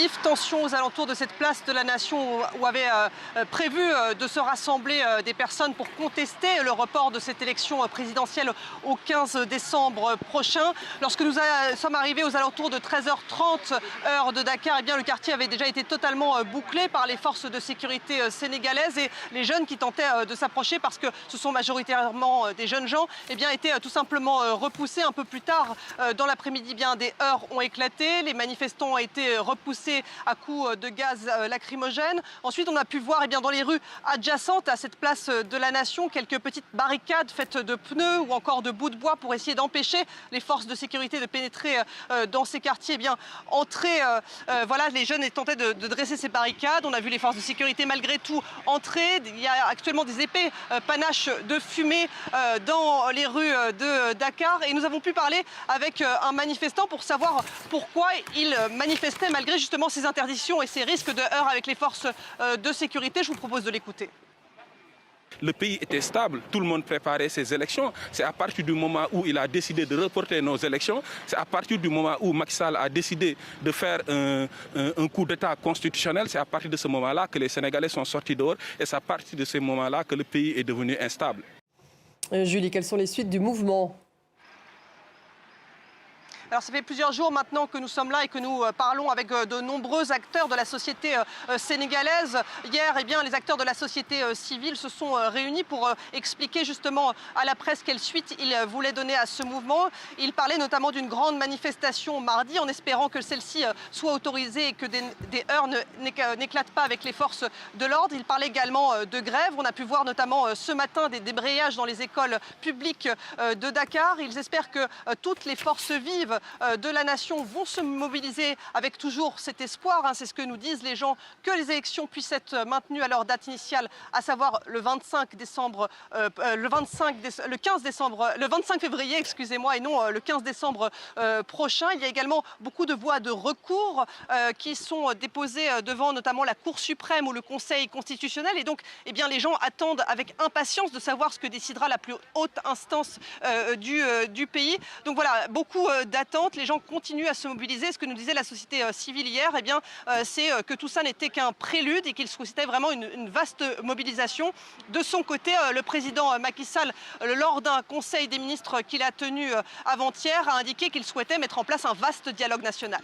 vive tension aux alentours de cette place de la Nation où avaient prévu de se rassembler des personnes pour contester le report de cette élection présidentielle au 15 décembre prochain. Lorsque nous sommes arrivés aux alentours de 13h30 heure de Dakar, eh bien, le quartier avait déjà été totalement bouclé par les forces de sécurité sénégalaises et les jeunes qui tentaient de s'approcher, parce que ce sont majoritairement des jeunes gens, eh bien, étaient tout simplement repoussés. Un peu plus tard dans l'après-midi, bien des heurts ont éclaté. Les manifestants ont été repoussés à coups de gaz lacrymogène. Ensuite, on a pu voir dans les rues adjacentes à cette place de la Nation quelques petites barricades faites de pneus ou encore de bouts de bois pour essayer d'empêcher les forces de sécurité de pénétrer dans ces quartiers. Voilà, les jeunes tentaient de dresser ces barricades. On a vu les forces de sécurité malgré tout entrer. Il y a actuellement des épais panaches de fumée dans les rues de Dakar. Et nous avons pu parler avec un manifestant pour savoir pourquoi il manifestait malgré justement ces interdictions et ces risques de heurts avec les forces de sécurité. Je vous propose de l'écouter. Le pays était stable, tout le monde préparait ses élections. C'est à partir du moment où il a décidé de reporter nos élections, c'est à partir du moment où Macky Sall a décidé de faire un coup d'État constitutionnel, c'est à partir de ce moment-là que les Sénégalais sont sortis dehors et c'est à partir de ce moment-là que le pays est devenu instable. Julie, quelles sont les suites du mouvement ? Alors, ça fait plusieurs jours maintenant que nous sommes là et que nous parlons avec de nombreux acteurs de la société sénégalaise. Hier, les acteurs de la société civile se sont réunis pour expliquer justement à la presse quelle suite ils voulaient donner à ce mouvement. Ils parlaient notamment d'une grande manifestation mardi en espérant que celle-ci soit autorisée et que des heurts n'éclatent pas avec les forces de l'ordre. Ils parlaient également de grève. On a pu voir notamment ce matin des débrayages dans les écoles publiques de Dakar. Ils espèrent que toutes les forces vives de la Nation vont se mobiliser avec toujours cet espoir, c'est ce que nous disent les gens, que les élections puissent être maintenues à leur date initiale, à savoir le 25 février, excusez-moi, et non le 15 décembre prochain. Il y a également beaucoup de voies de recours qui sont déposées devant notamment la Cour suprême ou le Conseil constitutionnel. Et donc, les gens attendent avec impatience de savoir ce que décidera la plus haute instance du pays. Donc voilà, beaucoup d'attentes. Les gens continuent à se mobiliser. Ce que nous disait la société civile hier, c'est que tout ça n'était qu'un prélude et qu'il souhaitait vraiment une vaste mobilisation. De son côté, le président Macky Sall, lors d'un conseil des ministres qu'il a tenu avant-hier, a indiqué qu'il souhaitait mettre en place un vaste dialogue national.